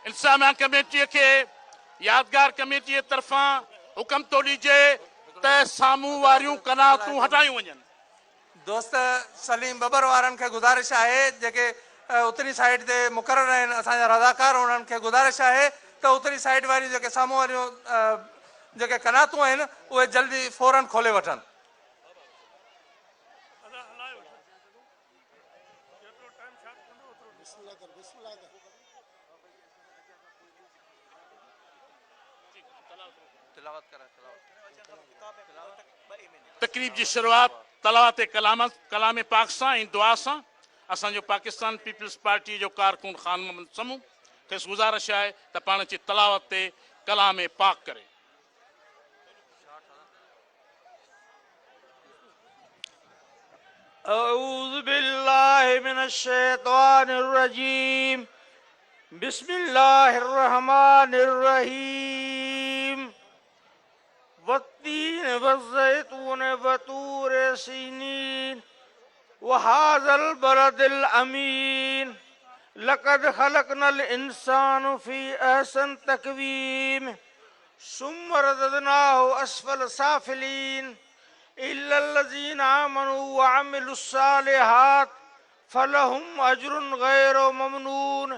इंतजामिया कमेटी के यादगार कमेटी तरफा हुक्म तो ॾिजे त साम्हूं वारियूं कनातूं हटायूं वञनि। दोस्त सलीम बबर वारनि खे गुज़ारिश आहे जेके उतरी साइड ते मुक़ररु आहिनि असांजा रज़ाकार उन्हनि खे गुज़ारिश आहे त उतरी साइड वारियूं जेके साम्हूं वारियूं जेके कनातूं आहिनि उहे जल्दी फौरन खोले वठनि। तकरीब की शुरुआत तलावत कलाम पाक से दुआ से असो पाकिस्तान पीपल्स पार्टी जो कारकुन खान मोहम्मद समूह खेस गुजारिश है तो पान ची तलावत ते कलाम पाक करे। अऊज़ु बिल्लाहि मिनश शैतानिर रजीम बिस्मिल्लाहिर रहमानिर रहीम वत्तीन वज़्ज़ैतून वतूर सीनीन वहाज़ल बलदिल अमीन लक़द खलक़नल इंसान फ़ी अहसन तक़वीम सुम्मा रददनाहु अस्फ़ल साफ़िलीन इल्लल्लज़ीना आमनू व अमिलुस्सालिहात फ़लहुम अज्रुन गैरु ममनून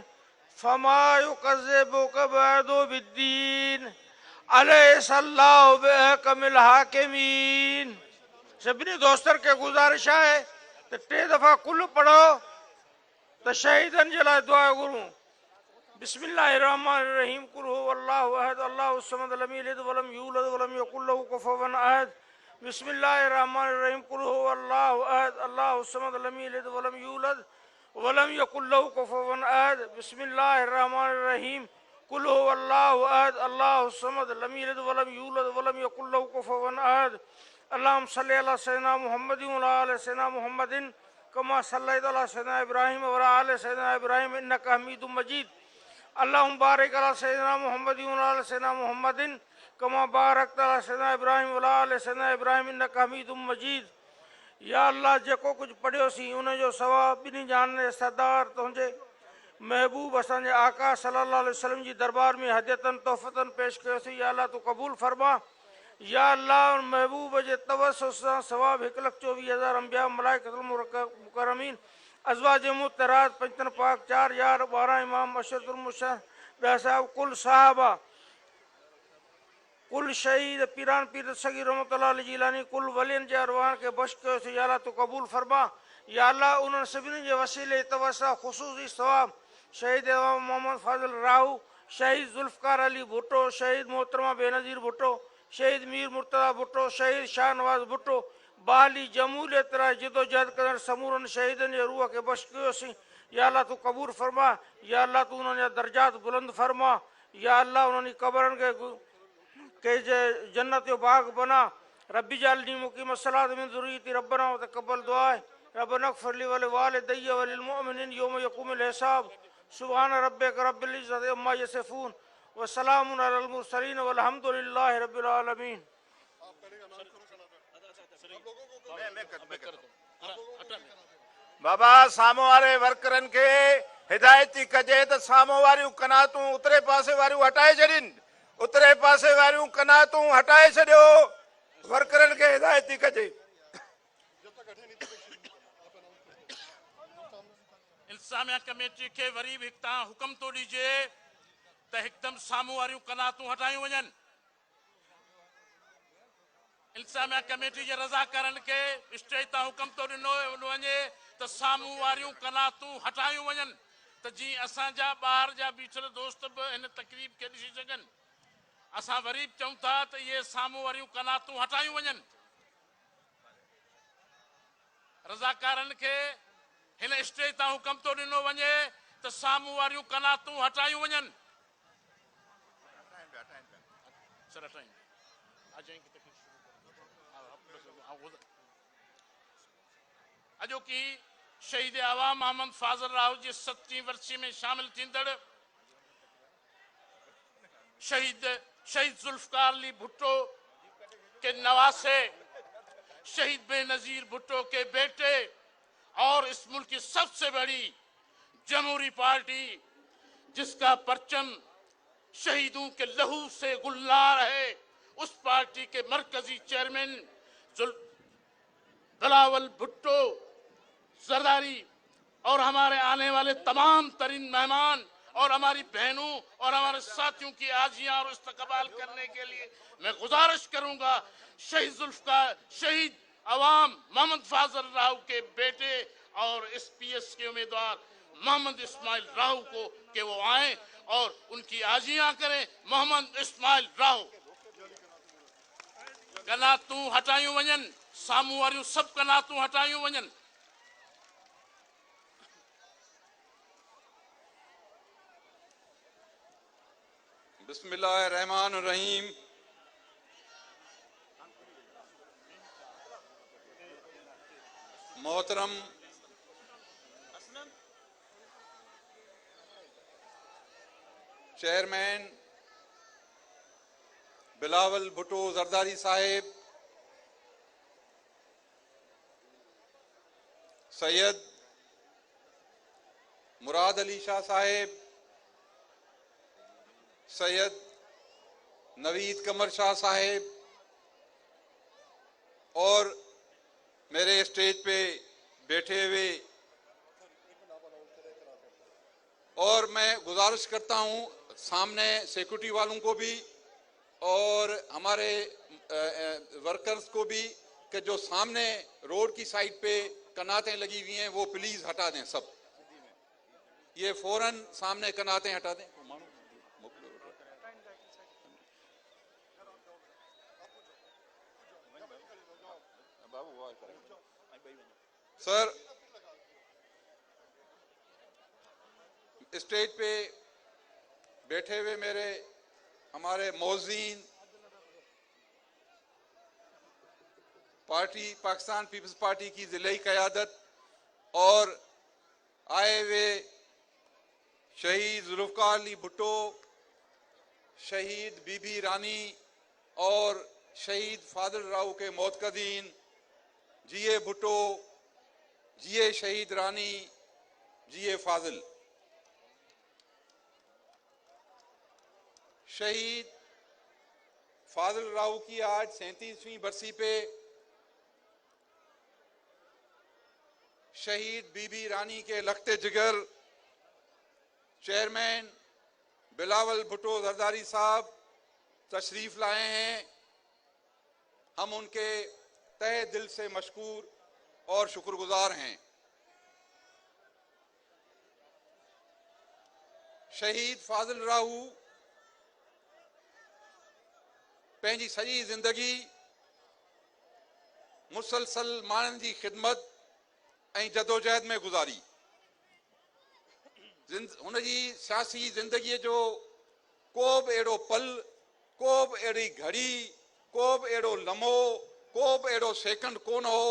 फ़मा युकज़्ज़िबुका बअदु बिद्दीन अलैहिस्सलाहु बिअहकमिल हाकिमीन। सभिनी दोस्तन के गुजारिश है तो 3 दफ़ा कुल पढ़ो तो शहीदन जे लाइ दुआ गुरू। बिस्मिल्लाहिर्रहमानिर्रहीम कुल हुवल्लाहु अहद अल्लाहु समद लम यलिद वलम यूलद वलम यकुल लहु कुफुवन अहद। बिस्मिल्लाहिर्रहमानिर्रहीम कुल हुवल्लाहु अहद अल्लाहु समद लम यलिद वलम यूलद वलम यकुल लहु कुफुवन अहद। बिस्मिल्लाहिर्रहमानिर्रहीम कुल हुवल्लाहु अहद अल्लाहु समद लम यलिद वलम यूलद वलम यकुल लहु कुफुवन अहद। अल्लाहुम्मा सल्लि अला सय्यिदिना मुहम्मदिन व अला आलि सय्यिदिना मुहम्मदिन कमा सल्लैता अला सय्यिदिना इब्राहीम व अला आलि सय्यिदिना इब्राहीम इन्नका हमीदुम मजीद। अल्लाहुम्मा बारिक अला सय्यिदिना मुहम्मदिन व अला आलि सय्यिदिना मुहम्मदिन कमा बारकता अला सय्यिदिना इब्राहीम व अला आलि सय्यिदिना इब्राहीम इन्नका हमीदुम मजीद। या अल्लाह जेको कुछ पढ़ियोसीं उन जो सवाब बिनी जान ने सरदार तुंहिंजे महबूब असांजे आका सल्लल्लाहु अलैहि वसल्लम जी दरबार में हदियतन तोहफ़तन पेश कयोसीं। या अल्लाह तू कबूल फरमा। या अल्लाह महबूब जे तवस्सुल सां सवाब 1,24,000 अंबिया मलाइकतुल मुकर्रमीन अज़वाज मुतहरात पंजतन पाक 4 यार 12 इमाम अशरतुल मुशहब कुल साहबा कुल शहीद पीरान पीर सगी रहमतुल्लाह अलैहि जिलानी कुल वलियन जे अरवान के बख्श कयोसीं। या अल्लाह तू कबूल फरमा। या अल्लाह उन्हनि सभिनी जे वसीले तवस्सा ख़ुसूसी सवाब शहीद मोहम्मद फाज़िल राहू शहीद जुल्फ़कार अली भुट्टो शहीद मोहतरमा बेनज़ीर भुट्टो शहीद मीर मुर्तज़ा भुट्टो शहीद शाहनवाज भुट्टो बहाली जमूलियत राह जिदोजहद कंदड़ समूरनि शहीदनि जे रूह के बख्श कयोसीं। या अल्लाह तू कबूल फरमा। या अल्लाह तू उन्हनि जा दर्जात बुलंद फरमा। या अल्लाह उन्हनि कब्रनि के जन्नत जो बाग बना। रब्बी जालनी मुकीम अस्सलात मिन ज़ुर्रियती रब्बना व तक़ब्बल दुआ रब्बना इग़फ़िर ली व लिवालिदैया व लिल यौम यक़ूमुल हिसाब। सुब्हान रब्बिका रब्बिल इज़्ज़ति अम्मा यसिफ़ून व सलामुन अलल मुरसलीन वल्हम्दुलिल्लाहि रब्बिल आलमीन। बाबा साम्हूं वारे वर्करनि खे हिदायती कजे त साम्हूं वारियूं कनातूं उतरे पासे वारियूं हटाए छॾीनि। उतरे पासे वारियूं कनातूं हटाए छॾियो। वर्करनि खे हिदायती कजे। इंतजामिया कमेटी के वरी भी हिकु तव्हां हुकुम तो ॾिजे त हिकदमि साम्हूं वारियूं कनातूं हटायूं वञनि। इंतजामिया कमेटी जे रज़ाकारनि खे स्टेज तां हुकुम तो ॾिनो वञे त साम्हूं वारियूं कनातूं हटायूं वञनि त जीअं असांजा ॿार जा बीठल दोस्त बि हिन तकरीब खे ॾिसी सघनि। असां वरी बि चऊं था त इहे साम्हूं वारियूं कनातूं हटायूं वञनि। रज़ाकारनि खे हिन स्टेज तां हुकुम तो ॾिनो वञे त साम्हूं वारियूं कनातूं हटायूं वञनि। अॼोकी शहीद आवाम मोहम्मद फाज़िल राहू जी 7वीं वर्सी में शामिल थींदड़ शहीद जुल्फ़कार अली भुट्टो के नवासे शहीद बेनज़ीर भुट्टो के बेटे और इस मुल्क की सबसे बड़ी जमहूरी पार्टी जिसका परचम शहीदों के लहू से गुलजार है, उस पार्टी के मरकजी चेयरमैन बिलावल भुट्टो जरदारी और हमारे आने वाले तमाम तरीन मेहमान और हमारी बहनों और हमारे साथियों की आजियां और इस्तकबाल करने के लिए मैं गुजारिश करूंगा शहीद अवाम मोहम्मद फाजल राव के बेटे और एसपीएस के उम्मीदवार मोहम्मद इस्माइल राव को कि वो आए और उनकी आजियां करें। मोहम्मद इस्माइल राव कनातूं हटायूं वञनि, साम्हूं वारियूं सभु कनातूं हटायूं वञनि। बिस्मिल्लाहिर्रहमानिर्रहीम। मोहतरम चेयरमैन बिलावल भुट्टो जरदारी साहेब, सैयद मुराद अली शाह साहेब, सैयद नवीद कमर शाह साहेब और मेरे स्टेज पे बैठे हुए, और मैं गुजारिश करता हूं सामने सिक्योरिटी वालों को भी और हमारे वर्कर्स को भी कि जो सामने रोड की साइड पे कनातें लगी हुई हैं वो प्लीज हटा दें। सब ये फौरन सामने कनातें हटा दें। सर, स्टेज पे बैठे हुए मेरे हमारे मौज़ीन, पार्टी पाकिस्तान पीपल्स पार्टी की जिले क़यादत और आए हुए शहीद जुल्फ़िकार अली भुट्टो, शहीद बीबी रानी और शहीद फाजिल राव के मोतकदीन, जिए भुट्टो, जिए शहीद रानी, जिए फाजिल। शहीद फाजिल राव की आज 37वीं बरसी पे शहीद बीबी रानी के लखते जिगर चेयरमैन बिलावल भुट्टो जरदारी साहब तशरीफ लाए हैं। हम उनके तहे दिल से मशकूर और शुक्रगुजार हैं। शहीद फाजिल राव पंहिंजी सॼी ज़िंदगी मुसलसल माण्हुनि जी ख़िदमत ऐं जदोजहद में गुज़ारी। हुनजी सियासी ज़िंदगीअ जो को बि अहिड़ो पल, को बि अहिड़ी घड़ी, को बि अहिड़ो लम्हो, को बि अहिड़ो सेकंड कोन हो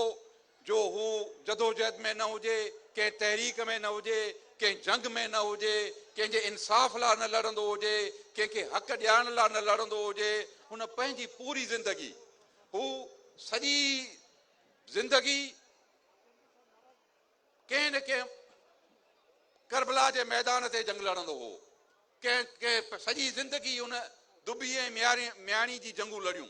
जो हू जदोजहद में न हुजे, कंहिं तहरीक में न हुजे, कंहिं जंग में न हुजे, कंहिंजे इंसाफ़ लाइ न लड़ंदो हुजे, कंहिंखे हक़ ॾियारण लाइ न लड़ंदो हुजे। हुन पंहिंजी पूरी ज़िंदगी, हू सॼी ज़िंदगी कंहिं न कंहिं करबला जे मैदान ते जंग लड़ंदो हो। कंहिं सॼी ज़िंदगी हुन दुबी ऐं म्याणी जी जंगूं लड़ियूं।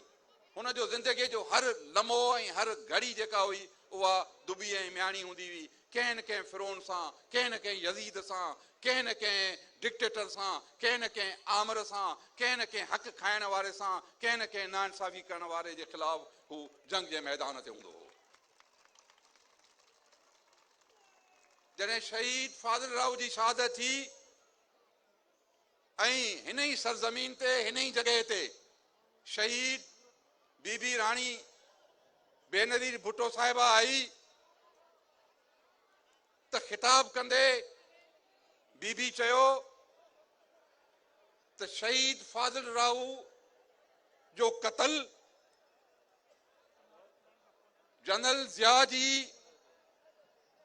हुन जो ज़िंदगी जो हर लम्हो ऐं हर घड़ी जेका हुई उहा दुबी ऐं म्याणी हूंदी हुई। कंहिं न कंहिं फिरौन सां, कंहिं न कंहिं यज़ीद सां, कंहिं न कंहिं डिक्टेटर सां, कंहिं न कंहिं आमिर सां, कंहिं न कंहिं हक़ खाइण वारे सां, कंहिं न कंहिं नाइंसाफ़ी करण वारे जे ख़िलाफ़ हू जंग जे मैदान ते हूंदो हो। जॾहिं शहीद फाजिल राव जी शहादत थी ऐं हिन ई सरज़मीन ते, हिन ई जॻह ते शहीद बीबी राणी बेनज़ीर भुट्टो साहिबा आई त ख़िताब कंदे बीबी चयो त शहीद फाजिल राव जो क़त्ल जनरल ज़िया जी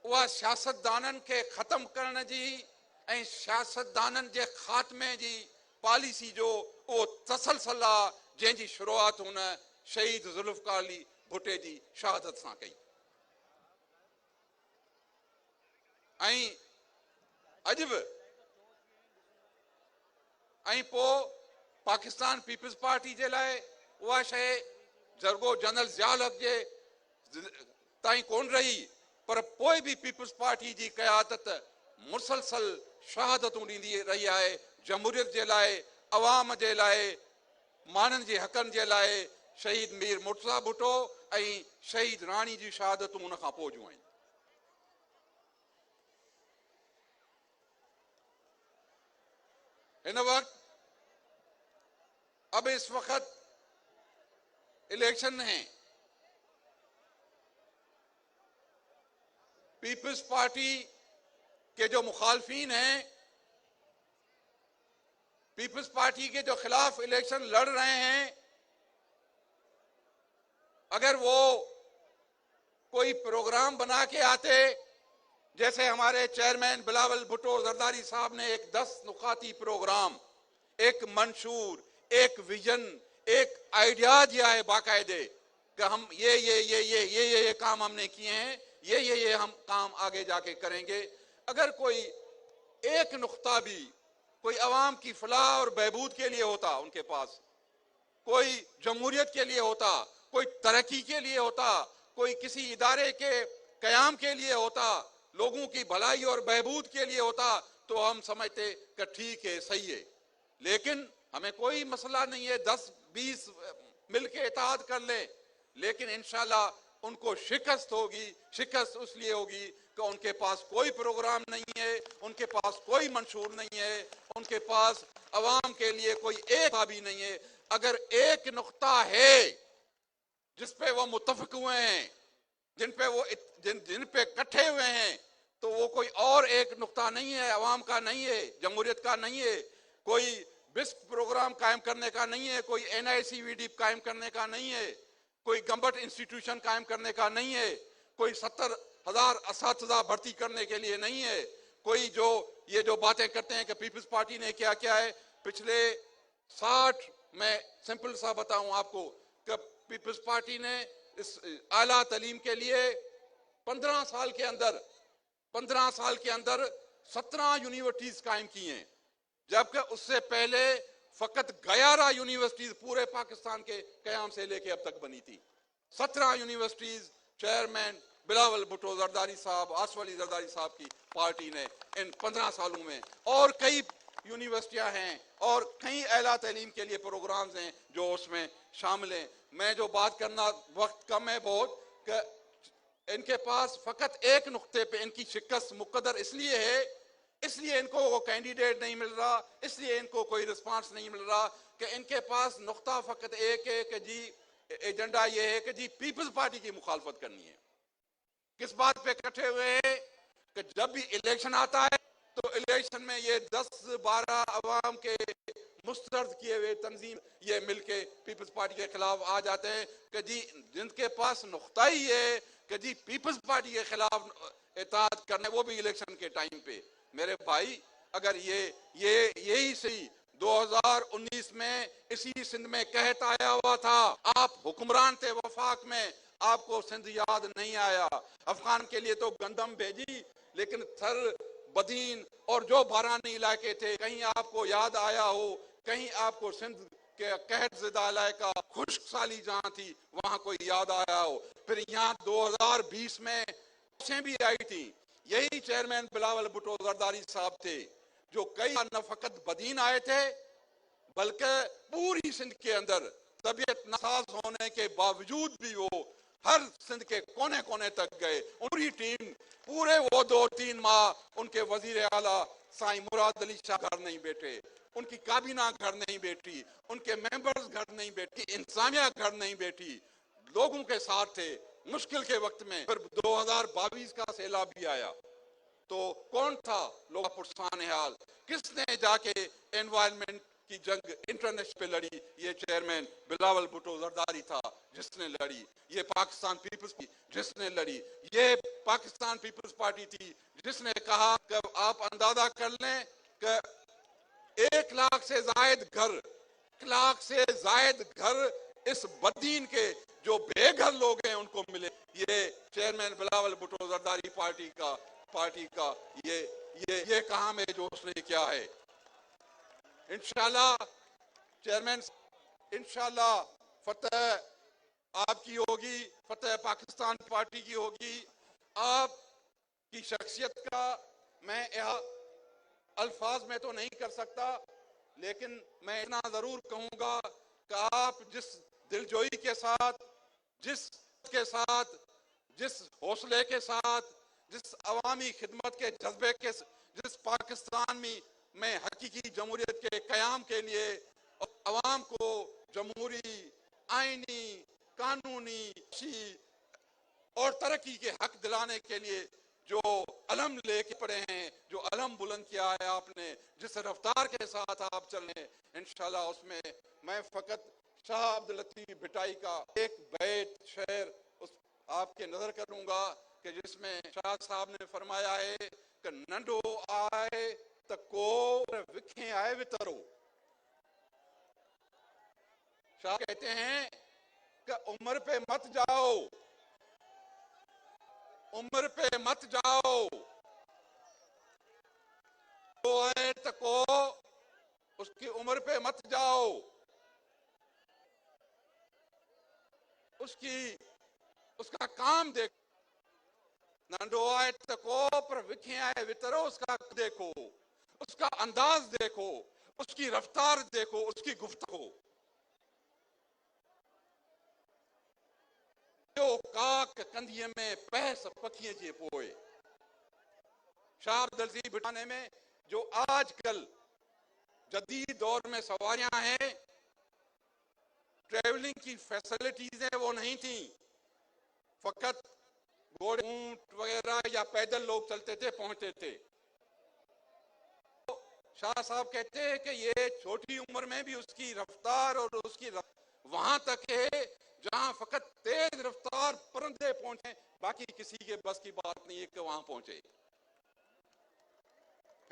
उहा सियासतदाननि खे ख़त्म करण जी ऐं सियासतदाननि जे ख़ात्मे जी पॉलिसी जो उहो तसलसल आहे जंहिंजी शुरूआत हुन शहीद जुल्फ़िकार अली भुट्टे जी शहादत सां कई। ऐं अॼु बि ऐं पोइ पाकिस्तान पीपल्स पार्टी जे लाइ उहा शइ जरगो जनरल ज़ियाउल हक़ जे ताईं कोन रही, पर पोइ बि पीपल्स पार्टी जी क़यादत मुसलसल शहादतूं ॾींदी रही आहे जमहूरियत जे लाइ, अवाम जे लाइ, माण्हुनि जे हक़नि जे लाइ। शहीद मीर मुर्तज़ा भुट्टो ऐं शहीद राणी जी शहादतूं उन खां पोइ जूं आहिनि। इन वक्त अब इस वक्त इलेक्शन हैं। पीपल्स पार्टी के जो मुखालफीन हैं, पीपल्स पार्टी के जो खिलाफ इलेक्शन लड़ रहे हैं, अगर वो कोई प्रोग्राम बना के आते, जैसे हमारे चेयरमैन बिलावल भुट्टो जरदारी साहब ने एक 10 नुकाती प्रोग्राम, एक मंशूर, एक विजन, एक आइडिया दिया है बाकायदे कि हम ये काम हमने किए हैं, ये हम काम आगे जाके करेंगे। अगर कोई एक नुक्ता भी कोई अवाम की फलाह और बहबूद के लिए होता उनके पास, कोई जमहूरियत के लिए होता, कोई तरक्की के लिए होता, कोई किसी इदारे के कयाम के लिए होता, लोगों की भलाई और बहबूद के लिए होता, तो हम समझते कि ठीक है, सही है। लेकिन हमें कोई मसला नहीं है 10-20 मिलके इत्तेहाद कर ले, लेकिन इंशाल्लाह उनको शिकस्त होगी। शिकस्त इसलिए होगी कि उनके पास कोई प्रोग्राम नहीं है, उनके पास कोई मंशूर नहीं है, उनके पास अवाम के लिए कोई एक भी नहीं है। अगर एक नुक्ता है जिस पे वो मुत्तफिक हुए हैं, जिन पे इकट्ठे हुए हैं, तो वो कोई और एक नुक्ता नहीं है, अवाम का नहीं है, जमहूरियत का नहीं है, कोई बिस्क प्रोग्राम कायम करने का नहीं है, कोई NICVD कायम करने का नहीं है, कोई गवर्नमेंट इंस्टीट्यूशन कायम करने का नहीं है, कोई 70,000 असातिज़ा भर्ती करने के लिए नहीं है, कोई जो ये जो बातें करते हैं कि पीपल्स पार्टी ने क्या किया है पिछले 60, मैं सिंपल सा बताऊं आपको कि पीपल्स पार्टी ने इस आला तालीम के लिए 15 साल के अंदर 17 यूनिवर्सिटीज कायम की हैं, जबकि उससे पहले फकत 11 यूनिवर्सिटीज पूरे पाकिस्तान के कयाम से लेके अब तक बनी थी। 17 यूनिवर्सिटीज चेयरमैन बिलावल भुट्टो जरदारी साहब, आसफ अली जरदारी साहब की पार्टी ने इन 15 सालों में, और कई यूनिवर्सिटियां हैं और कई आला तालीम के लिए प्रोग्राम्स हैं जो उसमें शामिल हैं। मैं जो बात करना, वक्त कम है बहुत, कि इनके पास फकत एक नुक्ते पे इनकी शिकस्त मुकद्दर इसलिए है, इसलिए इनको वो कैंडिडेट नहीं मिल रहा, इसलिए इनको कोई रिस्पांस नहीं मिल रहा कि इनके पास नुक्ता फकत एक है कि जी एजेंडा ये है कि जी पीपल्स पार्टी की मुखालफत करनी है। किस बात पे इकट्ठे हुए हैं कि जब भी इलेक्शन आता है तो इलेक्शन में ये 10-12 अवाम के मुस्तरद किए हुए तंजीम ये मिलके पीपल्स पार्टी के खिलाफ आ जाते हैं कि जी जिनके पास नुक्ता ही है कि जी पीपल्स पार्टी के खिलाफ इत्तेहाद करने, वो भी इलेक्शन के टाइम पे। मेरे भाई, अगर यही सही 2019 में इसी सिंध में कहत आया हुआ था, आप हुक्मरान थे वफाक में, आपको सिंध याद नहीं आया। अफगान के लिए तो गंदम भेजी, लेकिन थर, बदीन और जो बारानी इलाके थे, कहीं आपको याद आया हो, कहीं आपको सिंध के कहत ज़िदा इलाका खुश्क साली जहां थी वहां कोई याद आया हो। फिर यहाँ 2020 में भी आई थी, यही चेयरमैन बिलावल भुट्टो जरदारी साहब थे जो कई न फकत बदीन आए थे बल्कि पूरी सिंध के अंदर तबीयत नासाज होने के बावजूद भी वो हर सिंध के कोने कोने तक गए। पूरी टीम, पूरे वो 2-3 माह उनके वजीर आला साईं मुराद अली शाह घर नहीं बैठे, उनकी काबीना घर नहीं बैठी, उनके मेंबर्स घर नहीं बैठी, इंतजामिया घर नहीं बैठी, लोगों के साथ थे मुश्किल के वक्त में। फिर 2022 का सैलाब भी आया तो कौन था लोग पुरसान हाल, किसने जाके एनवायरनमेंट की जंग इंटरनेशनल पे लड़ी? ये चेयरमैन बिलावल भुट्टो जरदारी था जिसने लड़ी, ये पाकिस्तान पीपल्स जिसने लड़ी, ये पाकिस्तान पीपल्स पार्टी थी जिसने कहा कि आप अंदाजा कर लें कि 1 लाख से जायद घर इस बदीन के जो बेघर लोग हैं उनको मिले। ये चेयरमैन बिलावल भुट्टो जरदारी पार्टी का ये काम है जो उसने किया है। इंशाल्लाह चेयरमैन, इंशाल्लाह फतेह आपकी होगी, फतेह पाकिस्तान पार्टी की होगी। आपकी शख्सियत का मैं अल्फाज में तो नहीं कर सकता, लेकिन मैं इतना जरूर कहूंगा कि आप जिस दिलजोई के साथ, जिस हौसले के साथ, जिस अवामी खिदमत के जज्बे के, जिस पाकिस्तान में हकीकी जमहूरियत के कयाम के लिए अवाम को जमहूरी, आईनी, कानूनी और तरक्की के हक दिलाने के लिए जो अलम लेके पड़े हैं, जो अलम बुलंद किया है आपने, जिस रफ्तार के साथ आप चल रहे हैं, इंशाल्लाह उसमें मैं फकत शाह अब्दुल लतीफ भिटाई का एक बैत शेर उस आपके नजर करूंगा कि जिसमें शाह साहब ने फरमाया है कि नंडो आए तो को विखे आए वितरो। शाह कहते हैं कि उम्र पे मत जाओ, उम्र पे मत जाओ, तो आए तो को उसकी उम्र पे मत जाओ, उसका काम देखो। नंडो आए तो को पर विखे आए वितरो, उसका देखो, उसका अंदाज देखो, उसकी रफ्तार देखो, उसकी गुफ्तगू। जो काक कंधिये में पैस पखिए जे पोए। शाह अब्दुल लतीफ भिटाने में जो आजकल जदीद दौर में सवारियां हैं, ट्रेवलिंग की फैसिलिटीज है, वो नहीं थी। फकत घोड़े, ऊंट वगैरह या पैदल लोग चलते थे, पहुंचते थे। शाह साहब कहते हैं कि ये छोटी उम्र में भी उसकी रफ्तार और उसकी वहां तक है जहां फकत तेज रफ्तार परिंदे पहुंचे, बाकी किसी के बस की बात नहीं है कि वहां पहुंचे।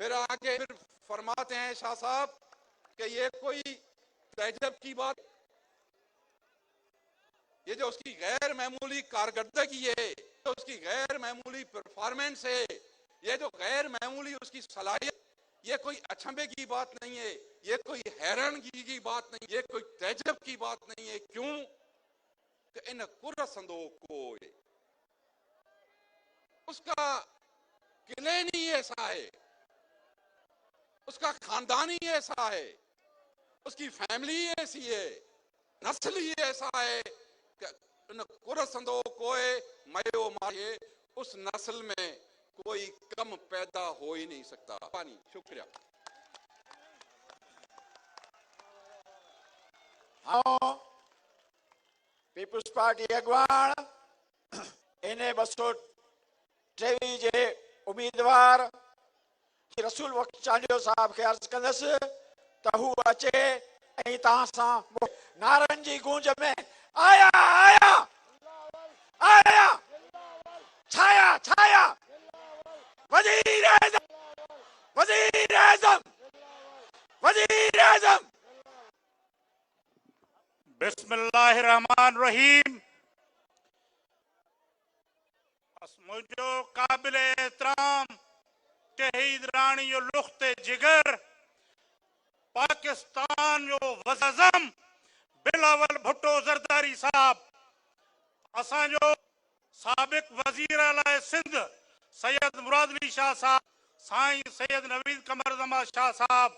फिर आगे फिर फरमाते हैं शाह साहब कि ये कोई तहजब की बात, ये जो उसकी गैर मामूली कारकर्दगी है, तो उसकी गैर मामूली परफॉर्मेंस है, ये जो गैर मामूली उसकी सलाहियत, ये कोई अचंभे की बात नहीं है, ये कोई हैरानगी की बात नहीं, ये कोई तहजब की बात नहीं है। क्यों कि इन कुर्रसंदो को उसका क्लेनी ऐसा है, उसका खानदानी ऐसा है, उसकी फैमिली ऐसी है, नस्ल ही ऐसा है कि इन कुर्रसंदो को मयो मारे, उस नस्ल में कोई कम पैदा हो ही नहीं सकता। पानी शुक्रिया। हाँ पीपुल्स पार्टी अगवान इन्हें 223 जे उम्मीदवार रसूल वक्त चांडियो साहब के अर्ज कंदसि त हू अचे ऐं तव्हां सां नारनि जी गूंज में आया आया आया छाया छाया वजीर आज़म वजीर आज़म वजीर आज़म। बिस्मिल्लाहिर्रहमानिर्रहीम। मुझो काबिल एहतराम शहीद रानी जो लुख्ते जिगर पाकिस्तान जो वज़अज़म बिलावल भुट्टो ज़रदारी साहब, असांजो साबिक वज़ीर आला सिंध सैयद मुराद अली शाह साहब, साईं सैयद नवीद कमर ज़मा शाह साहब,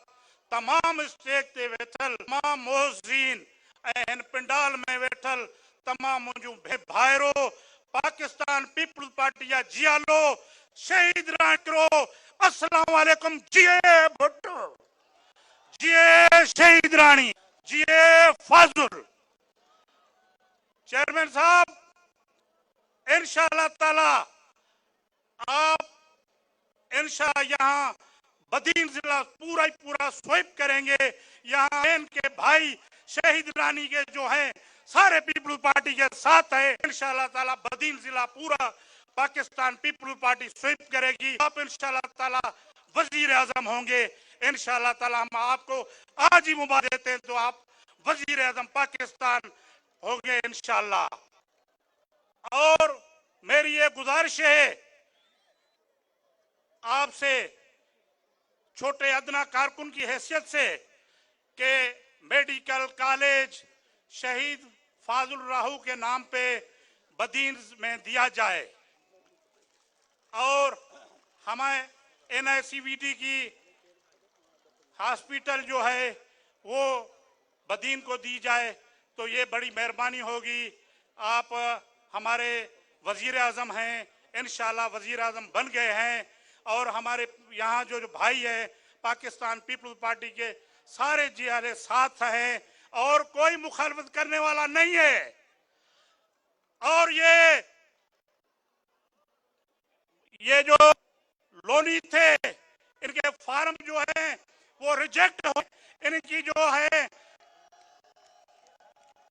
तमाम स्टेज ते वेठल तमाम मोहसिन ऐं हिन पिंडाल में वेठल तमाम मुंहिंजूं भाइरो, पाकिस्तान पीपुल्स पार्टी जा जियालो शहीद राणो, अस्सलाम वालेकुम। जिए भुट्टो, जिए शहीद रानी, जिए फाजुल। चेयरमैन साहब, इंशाअल्लाह ताला आप इंशाअल्लाह यहाँ बदीन जिला पूरा ही पूरा स्वीप करेंगे। यहाँ इनके भाई शहीद रानी के जो हैं सारे पीपुल्स पार्टी के साथ है। इंशाअल्लाह ताला बदीन जिला पूरा पाकिस्तान पीपुल्स पार्टी स्वीप करेगी। आप इंशाअल्लाह ताला वजीर आजम होंगे। इंशाअल्लाह ताला हम आपको आज ही मुबारक देते हैं तो आप वजीर आजम पाकिस्तान होंगे इंशाअल्लाह। और मेरी ये गुजारिश है आपसे, छोटे अदना कारकुन की हैसियत से कि मेडिकल कॉलेज शहीद फाजुल राहू के नाम पे बदीन में दिया जाए और हमें NICVT की हॉस्पिटल जो है वो बदीन को दी जाए तो ये बड़ी मेहरबानी होगी। आप हमारे वजीर आजम हैं, इंशाल्लाह वजीर आजम बन गए हैं और हमारे यहाँ जो भाई है पाकिस्तान पीपल्स पार्टी के सारे जियारे साथ हैं और कोई मुखालफत करने वाला नहीं है। और ये जो लोनी थे इनके फार्म जो है वो रिजेक्ट हो, इनकी जो है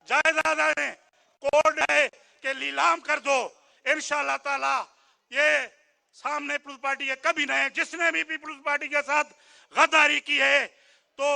जायदाद है कोर्ट है कि नीलाम कर दो। इंशाल्लाह ताला ये सामने पीपल्स पार्टी के कभी नहीं, जिसने भी पीपल्स पार्टी के साथ गद्दारी की है तो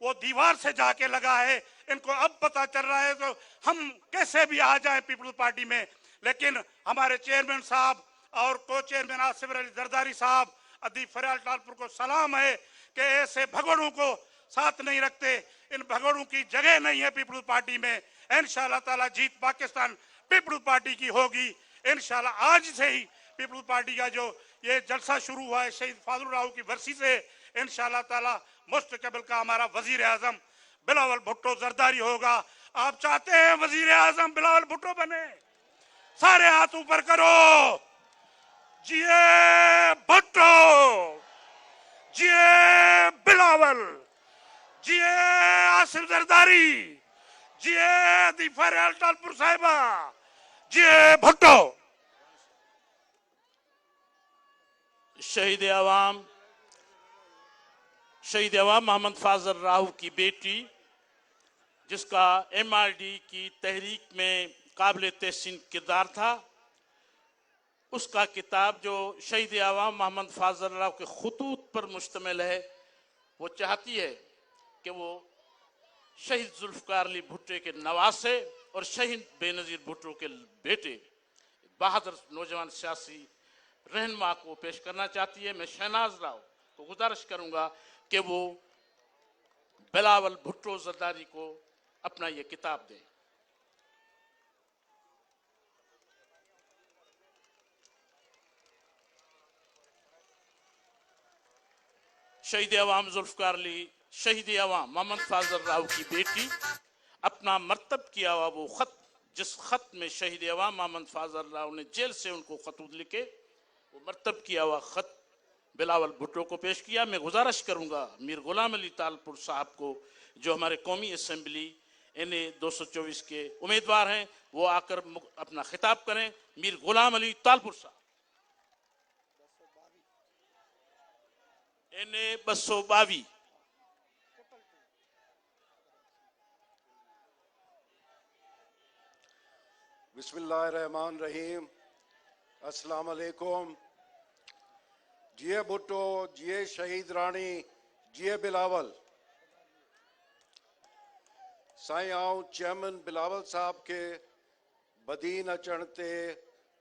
वो दीवार से जाके लगा है। इनको अब पता चल रहा है तो हम कैसे भी आ जाएं पीपल्स पार्टी में, लेकिन हमारे चेयरमैन साहब और को चेयरमैन आसिफ अली जरदारी साहब अदी फरियाल टालपुर को सलाम है कि ऐसे भगोड़ों को साथ नहीं रखते। इन भगोड़ों की जगह नहीं है पीपल्स पार्टी में। इंशाल्लाह ताला जीत पाकिस्तान पीपल्स पार्टी की होगी। इंशाल्लाह आज से ही पीपल्स पार्टी का जो ये जलसा शुरू हुआ है शहीद फाजुल राहू की बरसी से, इंशाल्लाह ताला मुस्तकबिल का हमारा वजीर आजम बिलावल भुट्टो जरदारी होगा। आप चाहते हैं वजीर आजम बिलावल भुट्टो बने? सारे हाथ ऊपर करो। जिए भुट्टो, जिए बिलावल, जिए आसिफ जरदारी, जिए दी फरियाल टालपुर साहिबा, जिए भुट्टो। शहीद अवाम मोहम्मद फाजल राहू की बेटी, जिसका MRD की तहरीक में काबिल तहसीन किरदार था, उसका किताब जो शहीद अवाम मोहम्मद फाजल राहू के खुतूत पर मुश्तमिल है, वो चाहती है कि वो शहीद जुल्फ़िकार अली भुट्टो के नवासे और शहीद बेनज़ीर भुट्टो के बेटे बहादुर नौजवान सियासी रहनुमा को पेश करना चाहती है। मैं शहनाज राव को गुजारिश करूंगा कि वो बिलावल भुट्टो जरदारी को अपना ये किताब दें। शहीद अवाम जुल्फ़िकार अली, शहीद अवाम मोहम्मद फाजल राहू की बेटी, अपना मरतब किया हुआ वो खत, जिस खत में शहीद अवाम मोहम्मद फाजल राहू ने जेल से उनको खतूत लिखे, वो मरतब किया हुआ खत बिलावल भुट्टो को पेश किया। मैं गुजारिश करूंगा मीर गुलाम अली तालपुर साहब को, जो हमारे कौमी असम्बली NA 224 के उम्मीदवार हैं, वो आकर अपना खिताब करें। मीर गुलाम अली तालपुर साहब। NA 222। बिस्मिल्लाहिर्रहमानिर्रहीम। अस्सलाम वालेकुम। जिए भुट्टो, जिए शहीद रानी, जिए बिलावल। साईं आऊं चेयरमैन बिलावल साहब के बदीन अचण ते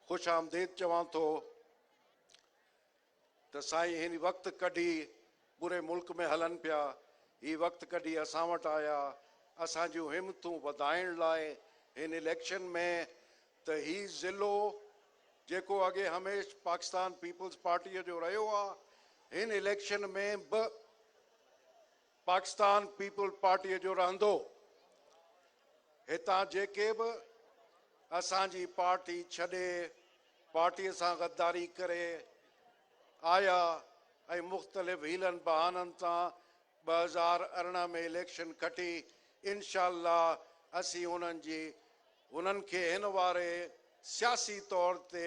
खुश आमदीद चवां थो त साईं हिन वक्त कढी पूरे मुल्क में हलन पिया, ही वक्त कढी असां वटि आया असां जूं हिम्मतूं वधाइण लाइ हिन इलेक्शन में। त ही ज़िलो जेको अगे हमेश पाकिस्तान पीपल्स पार्टी जो रहियो आहे, हिन इलेक्शन में बि पाकिस्तान पीपल्स पार्टी जो रहंदो। हितां जेके बि असांजी पार्टी छॾे पार्टीअ सां गद्दारी करे आया ऐं मुख़्तलिफ़ हीलनि बहाननि सां 2018 में इलेक्शन खटी, इंशाअल्लाह असीं उन्हनि खे हिन वारे सियासी तौर ते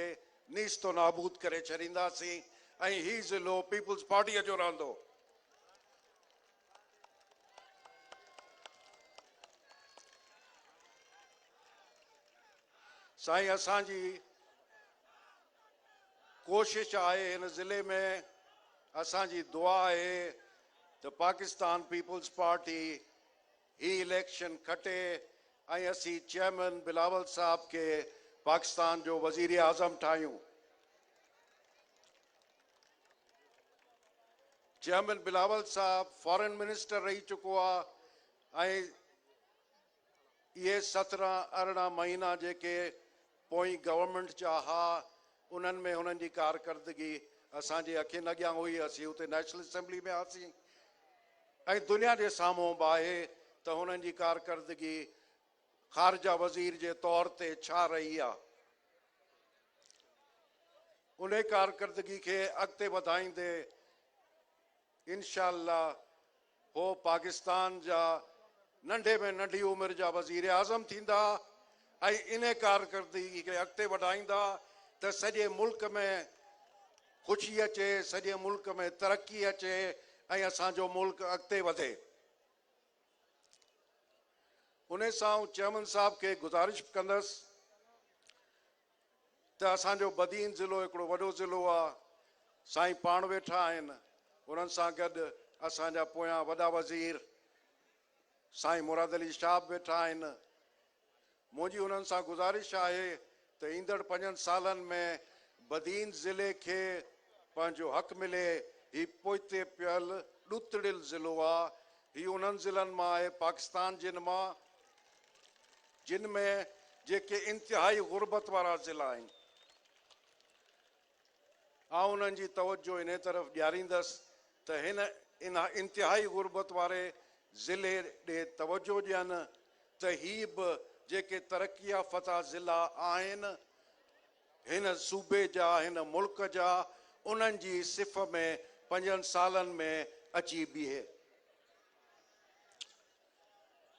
नीस्तो नाबूद करे छॾींदासीं ऐं ही ज़िलो पीपल्स पार्टीअ जो रहंदो। साईं असांजी कोशिश आहे हिन ज़िले में, असांजी दुआ आहे त पाकिस्तान पीपल्स पार्टी ही इलेक्शन खटे ऐं असीं चेयरमैन बिलावल साहब के पाकिस्तान जो वज़ीर आज़म ठाहियूं। चेयरमैन बिलावल साहब फॉरेन मिनिस्टर रही चुको आहे, ऐं इहे 17-18 महीना जेके पोइ गवर्नमेंट जा हा उन्हनि में हुननि जी कारकर्दगी असांजे अखियुनि अॻियां हुई। असीं हुते नेशनल असेंबली में हुआसीं ऐं दुनिया जे साम्हूं बि आहे त हुननि जी कारकर्दगी ख़ारजा वज़ीर जे तौर ते छा रही आहे। उन कारकर्दगी खे अॻिते वधाईंदे इंशाअल्लाह हो पाकिस्तान जा नंढे में नंढी उमिरि जा वज़ीर आज़म थींदा ऐं इन कारकर्दगी खे अॻिते वधाईंदा त सॼे मुल्क में ख़ुशी अचे, सॼे मुल्क में तरक़ी अचे ऐं असांजो मुल्क अॻिते वधे। उन सां चेयरमैन साहब खे गुज़ारिश कंदसि त असांजो बदीन ज़िलो हिकिड़ो वॾो ज़िलो आहे। साईं पाण वेठा आहिनि, उन्हनि सां गॾु असांजा पोयां वॾा वज़ीर साईं मुराद अली शाह वेठा आहिनि। मुंहिंजी उन्हनि सां गुज़ारिश आहे त ईंदड़ 5 सालनि में बदीन ज़िले खे पंहिंजो हक़ मिले। ही पोइते पियल ॾुतड़ियल ज़िलो आहे। ही उन्हनि ज़िलनि मां आहे पाकिस्तान जिन में जेके इंतिहाई गुरबत वारा ज़िला आहिनि। आउं उन्हनि जी तवजो इन तरफ़ ॾियारींदसि त इन इंतिहाई गुरबत वारे ज़िले ॾे तवजो ॾियनि त ही बि जेके तरक़ी याफ़्ता ज़िला आहिनि हिन सूबे जा, हिन मुल्क जा, उन्हनि जी सिफ़ में 5 सालनि में अची बीहे।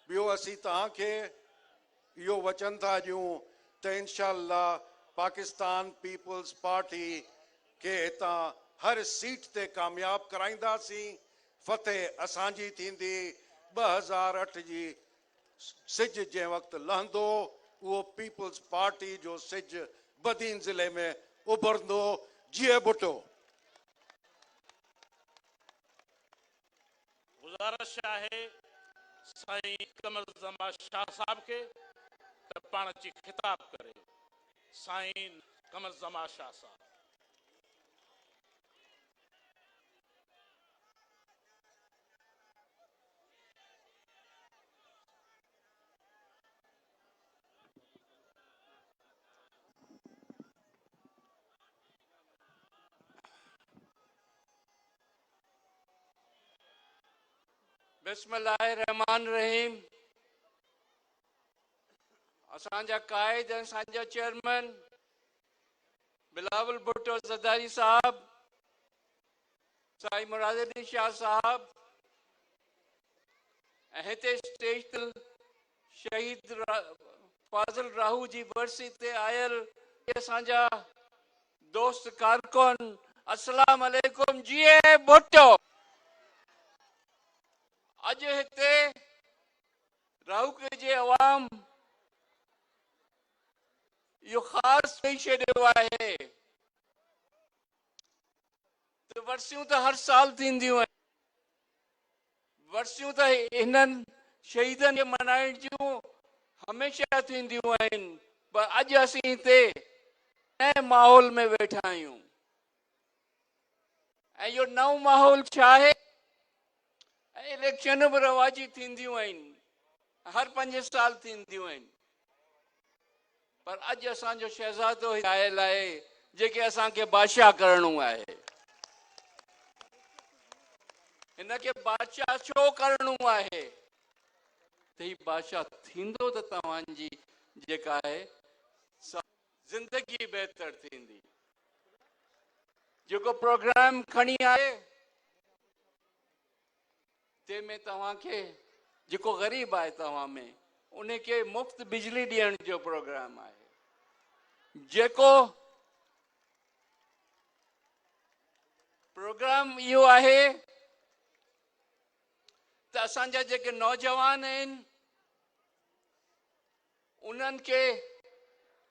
ॿियो असीं तव्हांखे इहो वचन था ॾियूं त इंशाअल्लाह पाकिस्तान पीपल्स पार्टी खे हितां हर सीट ते कामयाब कराईंदासीं। फतेह असांजी थींदी। 2008 जी सिज जंहिं वक़्तु लहंदो उहो पीपल्स पार्टी जो सिज बदीन ज़िले में उभरंदो। जीए भुट्टो। गुज़ारिश आहे साईं कमर ज़मा शाह साहब के त पाण अची खिताब करे। साईं कमर ज़मा शाह साहब। बिस्मिल्लाहिर्रहमानिर्रहीम। असांजा कायद, असांजा चेयरमैन बिलावल भुट्टो ज़रदारी साहब, साईं मुराद अली शाह साहब, हिते स्टेज ते शहीद फाज़िल राहू जी बरसी ते आयल असांजा दोस्त कारकुन, अस्सलाम वालेकुम। जीए भुट्टो। अज हिते राहू जे अवाम यो खास कई छॾियो आहे त वर्सियूं त हर साल थींदियूं आहिनि। वर्सियूं त हिननि शहीदनि खे मनाइण जूं हमेशह थींदियूं आहिनि। पर अॼु असीं हिते नए माहौल में वेठा आहियूं ऐं इहो नओं माहौल छा आहे? इलेक्शन बि रवाजी थींदियूं आहिनि, हर 5 साल थींदियूं आहिनि। पर अॼु असांजो शहज़ादो आयल आहे जेके असांखे बादशाह करणो आहे। हिनखे बादशाह छो करणो आहे त ही बादशाह थींदो त तव्हांजी जेका आहे जिंदगी बहितर थींदी। जेको प्रोग्राम खणी आए तंहिंमें तव्हांखे जेको ग़रीब आहे तव्हां में उनखे मुफ़्त बिजली ॾियण जो प्रोग्राम आहे। जेको प्रोग्राम इहो आहे त असांजा जेके नौजवान आहिनि उन्हनि खे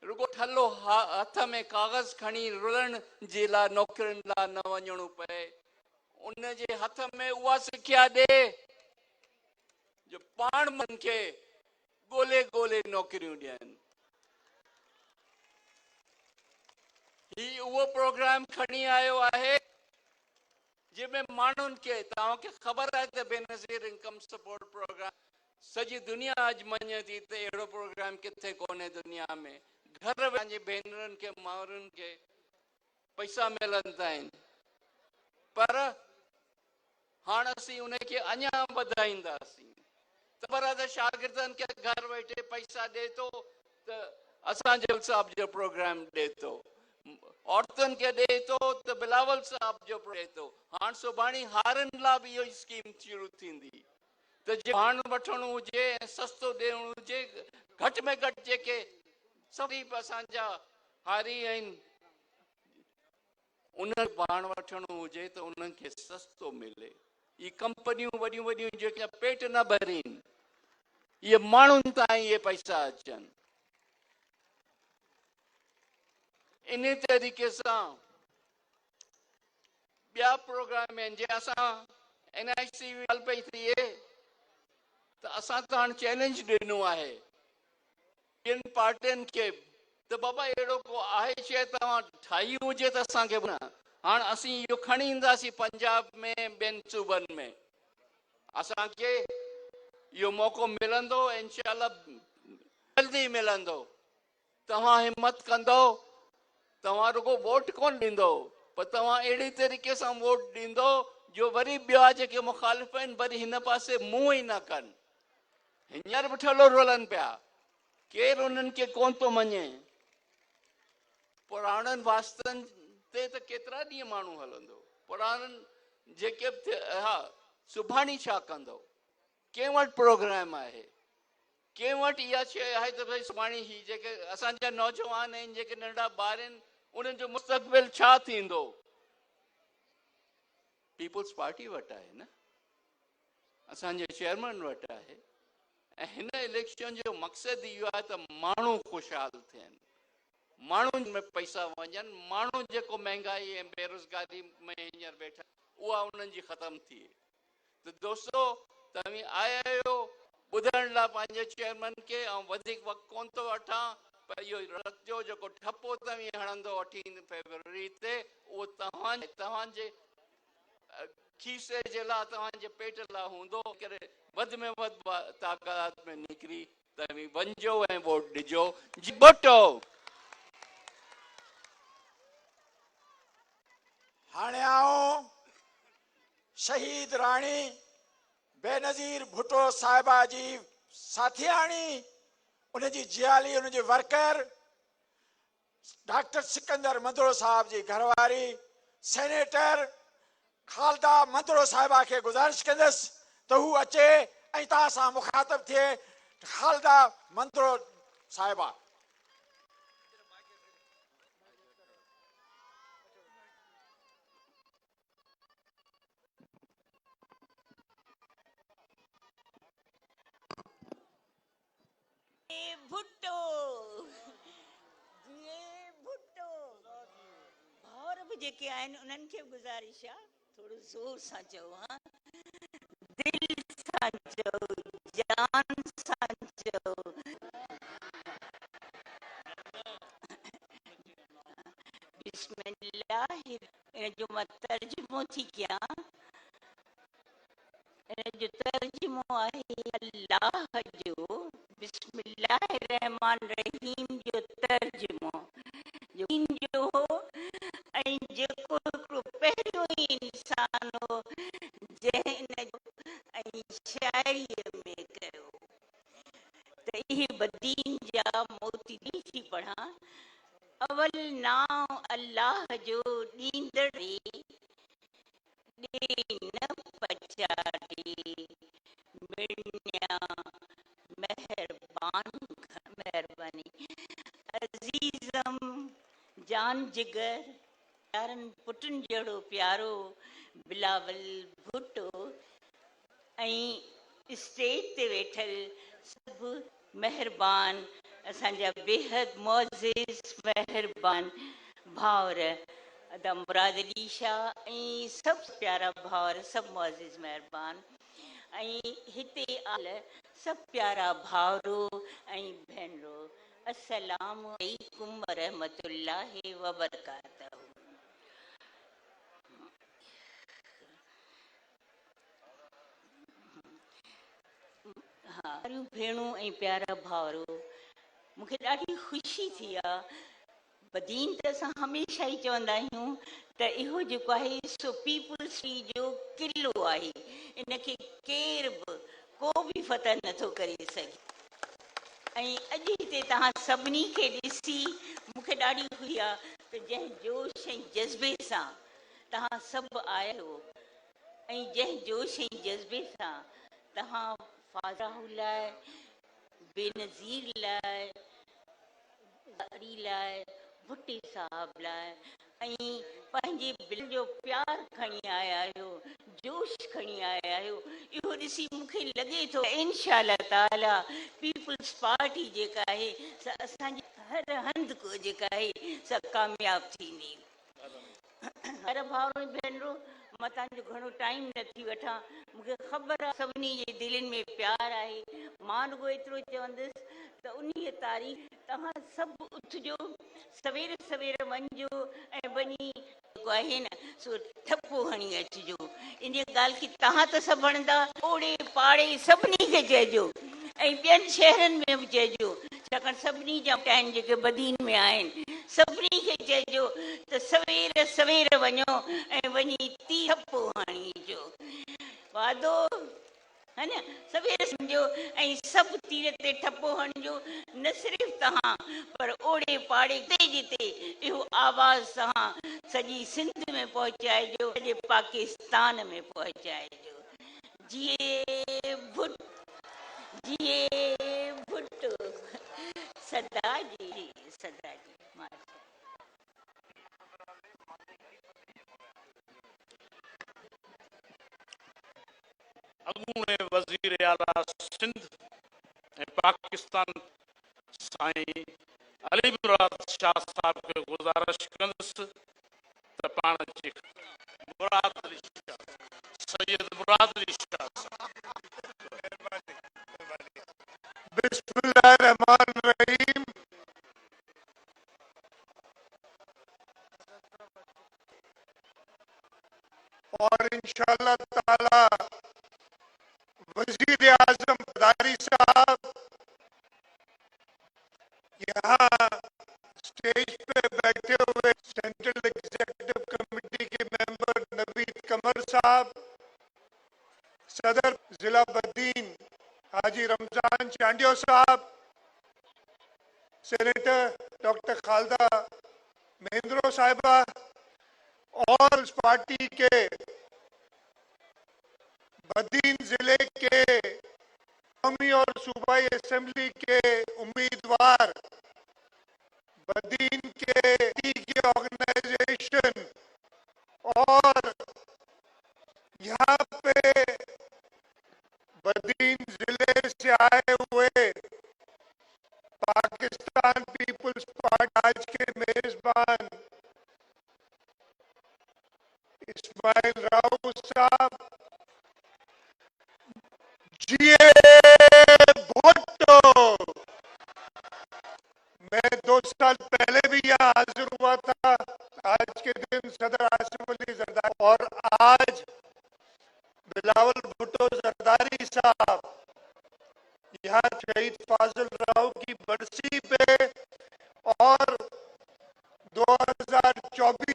रुगो ठल्लो हथ में कागज़ खणी रुलण जे लाइ नौकरियुनि लाइ न वञणो पए। उन जे हथ में उहा सिख्या ॾे जो पाण मन खे ॻोल्हे ॻोल्हे नौकरियूं ॾियनि। ही उहो प्रोग्राम खणी आयो आहे जंहिंमें माण्हुनि खे, तव्हांखे ख़बर आहे त बेनज़ीर इनकम सपोर्ट प्रोग्राम सॼी दुनिया अॼु मञे थी त अहिड़ो प्रोग्राम किथे कोन्हे दुनिया में। घर पंहिंजे भेनरुनि खे माउरुनि खे पैसा मिलंदा आहिनि, पर हाणे असीं उनखे अञा वधाईंदासीं। पर शागिर्दनि खे घर वेठे पैसा ॾे थो त असांजे साहब जो प्रोग्राम ॾे थो, औरतुनि खे ॾे थो त बिलावल साहब जो ॾे थो। हाणे सुभाणे हारनि लाइ बि इहो ई स्कीम शुरू थींदी त जे भाण वठणो हुजे ऐं सस्तो ॾियणो हुजे, घटि में घटि जेके सभी असांजा हारी आहिनि उन भाण वठणो हुजे त उन्हनि खे सस्तो मिले। ये कंपनियूं वॾियूं वॾियूं जेके पेट न भरीनि, ये माण्हुनि ताईं ये पैसा अचनि। इन तरीक़े सां ॿिया प्रोग्राम आहिनि। जे असां NIC हल पई थिए त असां त हाणे चैलेंज ॾिनो आहे ॿियनि पार्टियुनि खे त बाबा अहिड़ो को आहे शइ तव्हां ठाही हुजे त असांखे ॿुधायो। हाणे असीं इहो खणी ईंदासीं पंजाब में ॿियनि सूबनि में, असांखे इहो मौक़ो मिलंदो इंशाअल्लाह जल्दी मिलंदो। तव्हां हिम्मत कंदो, तव्हां रुगो वोट कोन ॾींदो पर तव्हां अहिड़ी तरीक़े सां वोट ॾींदो जो वरी ॿिया जेके मुखालिफ़ आहिनि वरी हिन पासे मुंहुं ई न कनि। हींअर बि ठलो रोलनि पिया, केरु उन्हनि खे कोन थो मञे। पुराणनि वास्तनि ते त केतिरा ॾींहं माण्हू हलंदो, पुराणनि जेके हा सुभाणे छा कंदो, कंहिं वटि प्रोग्राम आहे, कंहिं वटि इहा शइ आहे त भई सुभाणे ही जेके असांजा नौजवान आहिनि, जेके नंढा ॿार आहिनि, उन्हनि जो मुस्तक़बिल छा थींदो। पीपुल्स पार्टी वटि आहे न, असांजे चेयरमैन वटि आहे। ऐं हिन इलेक्शन जो मक़सदु इहो आहे त माण्हू ख़ुशहाल थियनि, माण्हुनि में पैसा वञनि, माण्हू जेको महांगाई ऐं बेरोज़गारी में हींअर वेठा उहा उन्हनि जी ख़तमु थिए। त दोस्तो तव्हां आया आहियो ॿुधण लाइ पंहिंजे चेयरमैन खे, ऐं वधीक वक़्तु कोन थो वठां, पर इहो रखिजो जेको ठपो तव्हां हणंदो 18 फरवरी ते, उहो तव्हांजे खीसे जे लाइ, तव्हांजे पेट लाइ हूंदो। करे वधि में वधि ताक़त में निकिरी तव्हां वञिजो ऐं वोट ॾिजो। जी बोटो। हाणे आऊं शहीद राणी बेनज़ीर भुट्टो साहिबा जी साथियाणी, उनजी जियाली, उनजे वर्कर डॉक्टर सिकंदर मंदड़ो साहब जी घरवारी सेनेटर खालदा मंदड़ो साहिबा खे गुज़ारिश कंदसि त हू अचे ऐं तव्हां सां मुखातिब थिए। खालदा मंदड़ो साहिबा। भुट्टो भुट्टो और बि जेके आहिनि उन्हनि खे गुज़ारिश आहे थोरो ज़ोर सां चओ, हा दिल सां चओ, जान सां चओ। बिस्मिल्लाह। इन जो मां तर्जुमो थी कयां। इन जो तर्जुमो आहे अल्लाह जो, बिस्मिल्लाह रहमान रहीम जो तर्जुमो जो हो ऐं जेको हिकिड़ो पहिरियों ई इंसान हो जंहिं इन जो ऐं शाइरीअ में कयो। त इहे बदीन जा मोती थी पढ़ां। अवल नाम अल्लाह जो ॾींदड़ ॾे न पचाड़े, मिड़िया महिरबानी अज़ीज़म जान जिगर प्यारनि पुटनि जहिड़ो प्यारो बिलावल भुट्टो ऐं स्टेज ते वेठल सभु महिरबान असांजा बेहद मोज़िज़ महिरबान भाउर अदा मुराद अली शाह ऐं सभु प्यारा भाउर, सभु मोज़िज़ महिरबान ऐं हिते आल सभु प्यारा भाउरो ऐं भेनरो, अस्सलाम अलैकुम वरहमतुल्लाहि वबरकातहू। प्यारियूं भेणूं ऐं प्यारा भाउरो, मूंखे ॾाढी ख़ुशी थी आहे। बदीन त असां हमेशह ई चवंदा आहियूं त इहो जेको आहे सो पीपुल्स ट्री जो किलो आहे, इनखे केर बि को बि फतह नथो करे सघे। ऐं अॼु हिते तव्हां सभिनी खे ॾिसी मूंखे ॾाढी ख़ुशी आहे त जंहिं जोश ऐं जज़्बे सां तव्हां सभु आया आहियो ऐं जंहिं जोश ऐं जज़्बे सां तव्हां फाज़ाहु लाइ, बेनज़ीर लाइ, लाइ, भुट्टी साहब लाइ ऐं पंहिंजे दिलि जो प्यार खणी आया आहियो, जोश खणी आया आहियो, इहो ॾिसी मूंखे लॻे थो इंशाअल्लाह ताला पीपुल्स पार्टी जेका आहे सा असांजी हर हंधि को जेका आहे सा कामयाबु थींदी। हर भाउरो भेनरो, मां तव्हांजो घणो टाइम नथी वठां, मूंखे ख़बर आहे सभिनी जे दिलनि में प्यार आहे। मां रुॻो एतिरो चवंदसि त उन तारीख़ तव्हां सभु उथिजो, सवेर सवेर वञिजो ऐं वञी जेको आहे न सो ठपो हणी अचिजो। इन ॻाल्हि खे तव्हां त सभु हणंदा, ओड़े पाड़े सभिनी खे चइजो ऐं ॿियनि शहरनि में बि चइजो, छाकाणि सभिनी जा आहिनि जेके बदीन में आहिनि, सभिनी खे चइजो त सवेर सवेर वञो ऐं वञी ठपो हणी अचो। वादो है न, सवेर सम्झो ऐं सभु तीर ते ठपो हणिजो। न सिर्फ़ु तव्हां पर ओड़े पाड़े जिते जिते इहो आवाज़ तव्हां सॼी सिंध में पहुचाइजो, सॼे पाकिस्तान में पहुचाइजो। जिए भुट, जिए भुट्टो, सदा जी, सदा जी। अॻूणे वज़ीर आला सिंध ऐं पाकिस्तान साईं अली मुराद शाह साहब खे गुज़ारिश कंदुसि त पाण जी मुराद अली शाह, सैयद मुराद अली शाह बिस्मिल्लाहिर्रहमानिर्रहीम। और इंशाअल्लाह ताला वजीर आजम दारी साहब यहाँ स्टेज पे बैठे हुए सेंट्रल एग्जीक्यूटिव कमेटी के मेंबर नवीद कमर साहब, सदर जिला बदीन हाजी रमजान चांडियो साहब, सेनेटर डॉक्टर खालदा महेंद्रो साहिबा और इस पार्टी के बदीन जिले के कौमी और सूबाई असेंबली के उम्मीदवार, बदीन के ऑर्गेनाइजेशन और यहाँ पे बदीन जिले से आए हुए पाकिस्तान पीपुल्स पार्टी आज के मेजबान इस्माइल राव साहब, जिए भुट्टो। मैं 2 साल पहले भी यहाँ हाजिर हुआ था, आज के दिन सदर आसिफ अली जरदारी और आज बिलावल भुट्टो जरदारी साहब यहाँ शहीद फाजिल राव की बरसी पे और 2024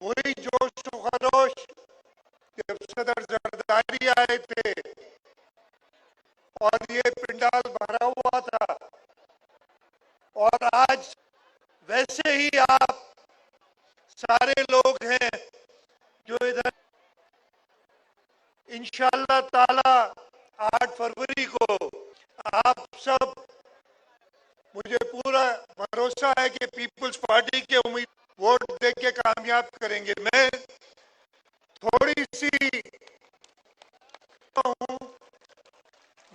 वही जोश खरोश जब सदर जरदारी आए थे और ये पिंडाल भरा हुआ था, और आज वैसे ही आप सारे लोग हैं जो इधर इंशाअल्लाह ताला 8 फरवरी को आप सब, मुझे पूरा भरोसा है कि पीपुल्स पार्टी के उम्मीद वोट दे के कामयाब करेंगे। मैं थोड़ी सी हूं,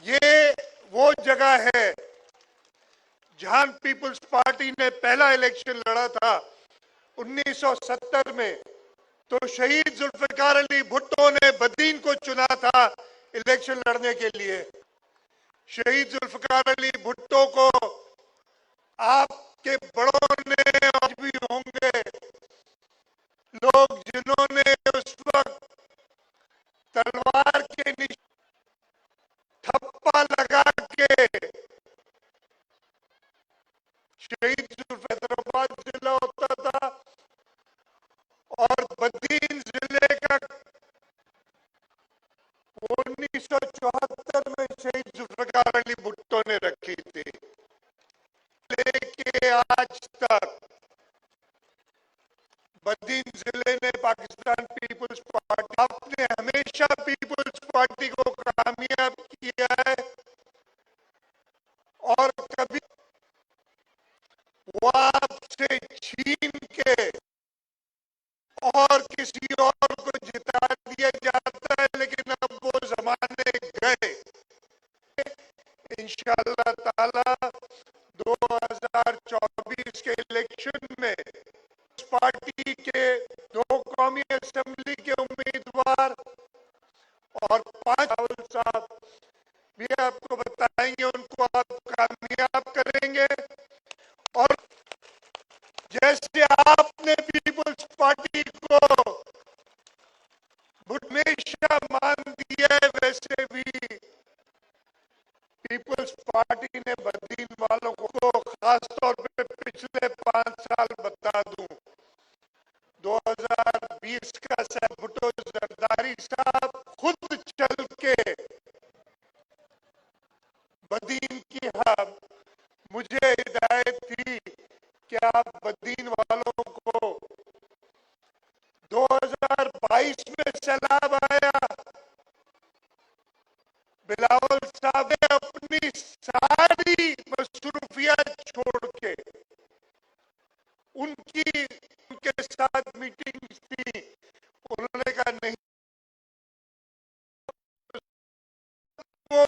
ये वो जगह है जहां पीपुल्स पार्टी ने पहला इलेक्शन लड़ा था 1970 में, तो शहीद जुल्फिकार अली भुट्टो ने बदीन को चुना था इलेक्शन लड़ने के लिए। शहीद जुल्फिकार अली भुट्टो को आपके बड़ों ने आज भी होंगे लोग जिन्होंने उस वक्त तलवार के बदीन जिले ने पाकिस्तान पीपुल्स पार्टी आपने हमेशा पीपुल्स पार्टी को कामयाब किया है और कभी वो आपसे छीन के और किसी और को जिता दिया जाता है, लेकिन अब वो जमाने गए। इंशाअल्लाह ताला 2024 के इलेक्शन में पार्टी के 2 कौमी असेंबली के उम्मीदवार और 5 राहुल साहब भी आपको बताएंगे, उनको आप कामयाब करेंगे। और जैसे आपने पीपुल्स पार्टी को हमेशा मान दिया है, वैसे भी पीपुल्स पार्टी ने बदीन वालों को खासतौर पे पिछले 5 साल बता दूं, 2020 का साहब भुट्टो जरदारी साहब खुद चल के बदीन की मुझे हिदायत थी कि आप बदीन वालों को 2022 में सैलाब आया, बिलावल साहब ने अपनी सारी मसरूफियात छोड़ के उनके साथ मीटिंग्स थी, उन्होंने कहा नहीं वो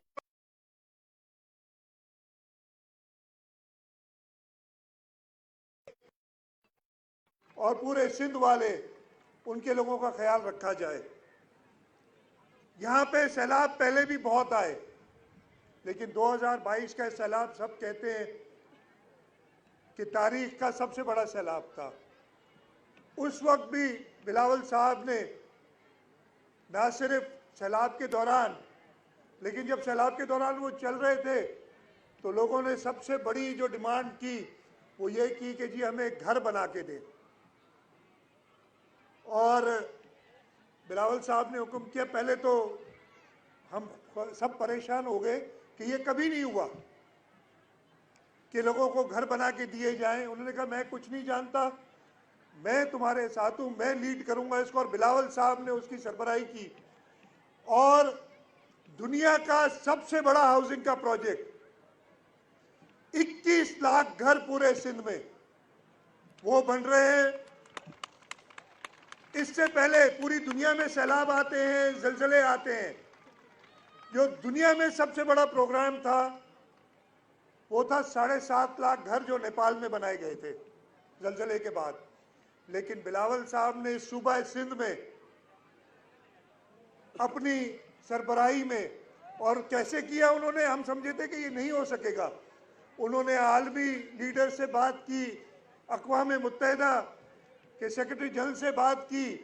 और पूरे सिंध वाले उनके लोगों का ख्याल रखा जाए। यहाँ पे सैलाब पहले भी बहुत आए, लेकिन 2022 का सैलाब सब कहते हैं कि तारीख का सबसे बड़ा सैलाब था। उस वक्त भी बिलावल साहब ने न सिर्फ सैलाब के दौरान, लेकिन जब सैलाब के दौरान वो चल रहे थे तो लोगों ने सबसे बड़ी जो डिमांड की वो ये की कि जी हमें घर बना के दें। और बिलावल साहब ने हुक्म किया, पहले तो हम सब परेशान हो गए कि ये कभी नहीं हुआ कि लोगों को घर बना के दिए जाएं। उन्होंने कहा मैं कुछ नहीं जानता, मैं तुम्हारे साथ हूं, मैं लीड करूंगा इसको। और बिलावल साहब ने उसकी सरबराही की और दुनिया का सबसे बड़ा हाउसिंग का प्रोजेक्ट 21 लाख घर पूरे सिंध में वो बन रहे हैं। इससे पहले पूरी दुनिया में सैलाब आते हैं, जलजले आते हैं। जो दुनिया में सबसे बड़ा प्रोग्राम था वो था 7.5 लाख घर जो नेपाल में बनाए गए थे जलजले के बाद। लेकिन बिलावल साहब ने सूबा सिंध में अपनी सरबराही में, और कैसे किया उन्होंने, हम समझे थे कि ये नहीं हो सकेगा। उन्होंने आलमी लीडर से बात की, अक़वाम मुत्तहिदा के सेक्रेटरी जनरल से बात की,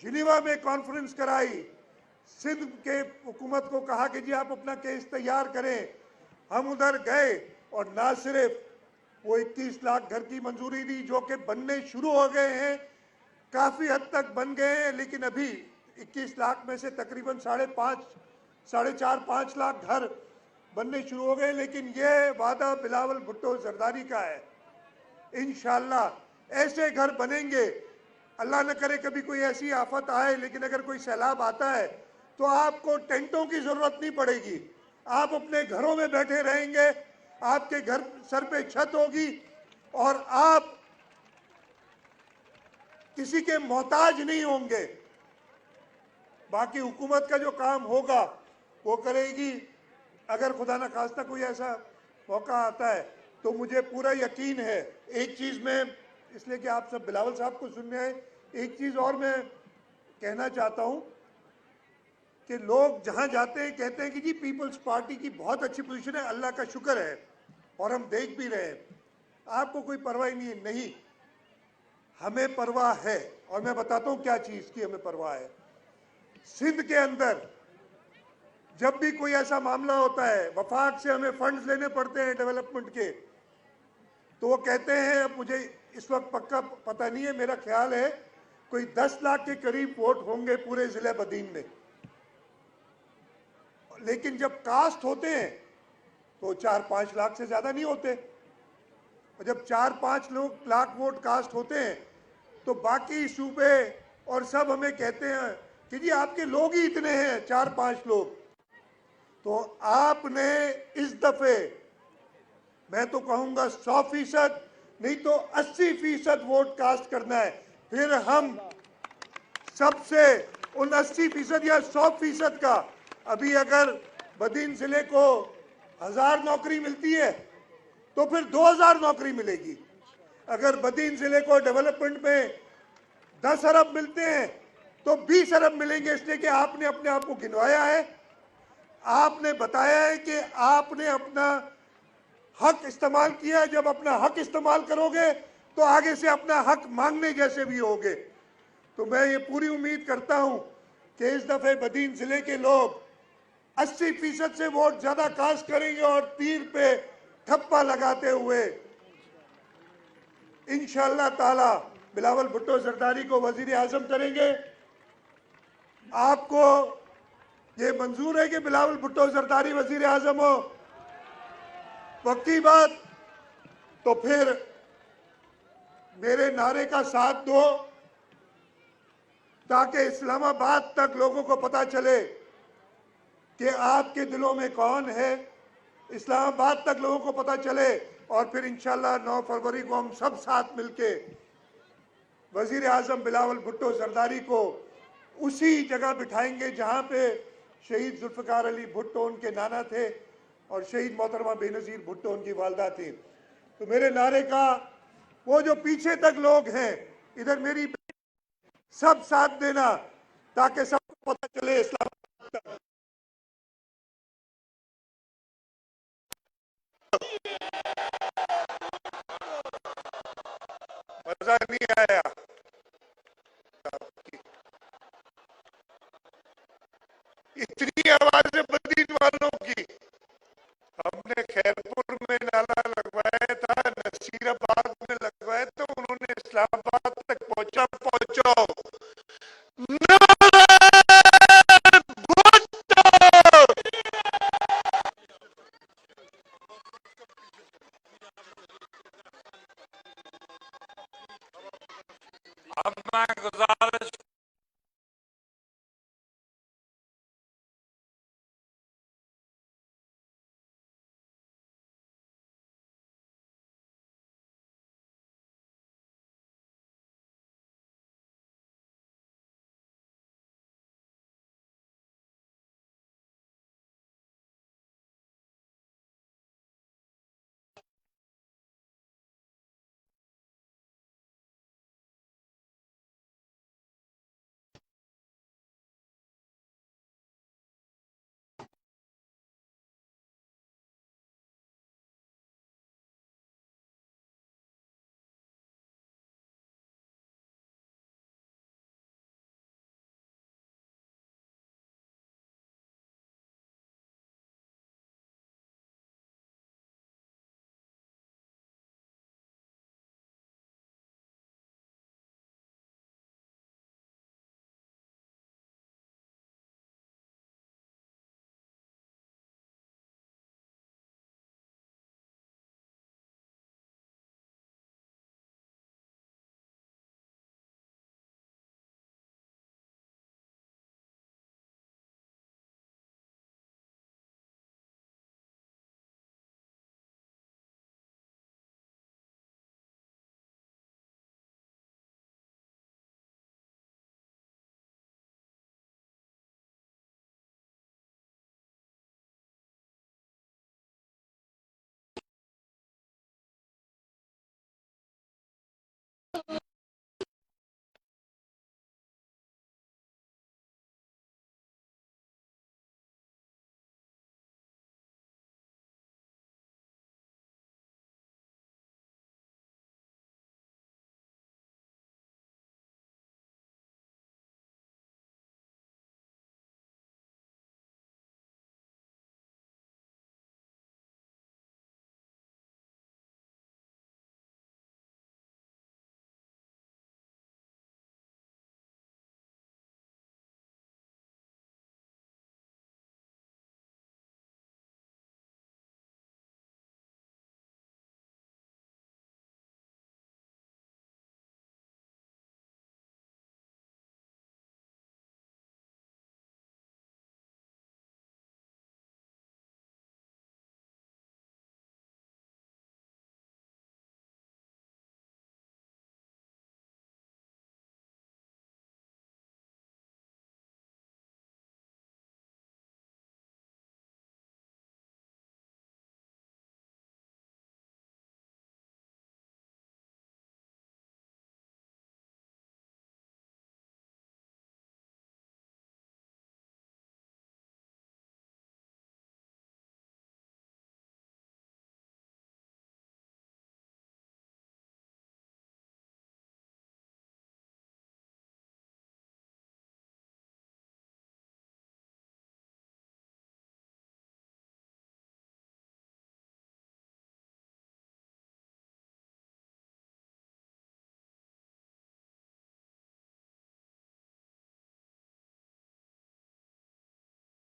जिनीवा में कॉन्फ्रेंस कराई, सिंध के हुकूमत को कहा कि जी आप अपना केस तैयार करें। हम उधर गए और ना सिर्फ वो 21 लाख घर की मंजूरी दी जो कि बनने शुरू हो गए हैं, काफ़ी हद तक बन गए हैं, लेकिन अभी 21 लाख में से तकरीबन 4.5 लाख घर बनने शुरू हो गए। लेकिन ये वादा बिलावल भुट्टो जरदारी का है, इंशाअल्लाह ऐसे घर बनेंगे। अल्लाह न करे कभी कोई ऐसी आफत आए, लेकिन अगर कोई सैलाब आता है तो आपको टेंटों की जरूरत नहीं पड़ेगी, आप अपने घरों में बैठे रहेंगे, आपके घर सर पे छत होगी और आप किसी के मोहताज नहीं होंगे। बाकी हुकूमत का जो काम होगा वो करेगी। अगर खुदा न खास्ता कोई ऐसा मौका आता है तो मुझे पूरा यकीन है। एक चीज़ में, इसलिए कि आप सब बिलावल साहब को सुनने आए, एक चीज़ और मैं कहना चाहता हूं कि लोग जहां जाते हैं कहते हैं कि जी पीपल्स पार्टी की बहुत अच्छी पोजीशन है, अल्लाह का शुक्र है और हम देख भी रहे हैं। आपको कोई परवाह नहीं है? नहीं, हमें परवाह है और मैं बताता हूं क्या चीज़ की हमें परवाह है। सिंध के अंदर जब भी कोई ऐसा मामला होता है, वफाक से हमें फंड्स लेने पड़ते हैं डेवलपमेंट के, तो वो कहते हैं, अब मुझे इस वक्त पक्का पता नहीं है, मेरा ख्याल है कोई 10 लाख के करीब वोट होंगे पूरे जिले बदीन में। लेकिन जब कास्ट होते हैं तो 4-5 लाख से ज्यादा नहीं होते। और जब 4-5 लाख वोट कास्ट होते हैं तो बाकी सूबे और सब हमें कहते हैं कि जी आपके लोग ही इतने हैं, 4-5 लोग। तो आपने इस दफे, मैं तो कहूंगा 100% नहीं तो 80% वोट कास्ट करना है। फिर हम सबसे उन 80% या 100% का, अभी अगर बदीन जिले को 1000 नौकरी मिलती है तो फिर 2000 नौकरी मिलेगी। अगर बदीन जिले को डेवलपमेंट में 10 अरब मिलते हैं तो 20 अरब मिलेंगे, इसलिए कि आपने अपने आप को गिनवाया है, आपने बताया है कि आपने अपना हक इस्तेमाल किया है। जब अपना हक इस्तेमाल करोगे तो आगे से अपना हक मांगने जैसे भी होगे। तो मैं ये पूरी उम्मीद करता हूं कि इस दफे बदीन जिले के लोग 80% से वोट ज्यादा कास्ट करेंगे और तीर पे ठप्पा लगाते हुए इंशाअल्लाह ताला बिलावल भुट्टो जरदारी को वजीर आजम करेंगे। आपको ये मंजूर है कि बिलावल भुट्टो जरदारी वजीर आजम हो? पक्की बात? तो फिर मेरे नारे का साथ दो ताकि इस्लामाबाद तक लोगों को पता चले कि आपके दिलों में कौन है। इस्लामाबाद तक लोगों को पता चले और फिर इंशाल्लाह 9 फरवरी को हम सब साथ मिलके वजीर आजम बिलावल भुट्टो जरदारी को उसी जगह बिठाएंगे जहां पे शहीद जुल्फकार अली भुट्टो उनके नाना थे और शहीद मोहतरमा बेनज़ीर भुट्टो उनकी वालदा थी। तो मेरे नारे का वो जो पीछे तक लोग हैं, इधर मेरी सब साथ देना ताकि सबको पता चले इस्लामाबाद तक। मजा नहीं आया? इतनी आवाज है बदीन वालों की। हमने खैरपुर में नाला लगवाया था, नसीराबाद में लगवाया, तो उन्होंने इस्लामाबाद तक पहुंचाओ। अब मैं गुजारिश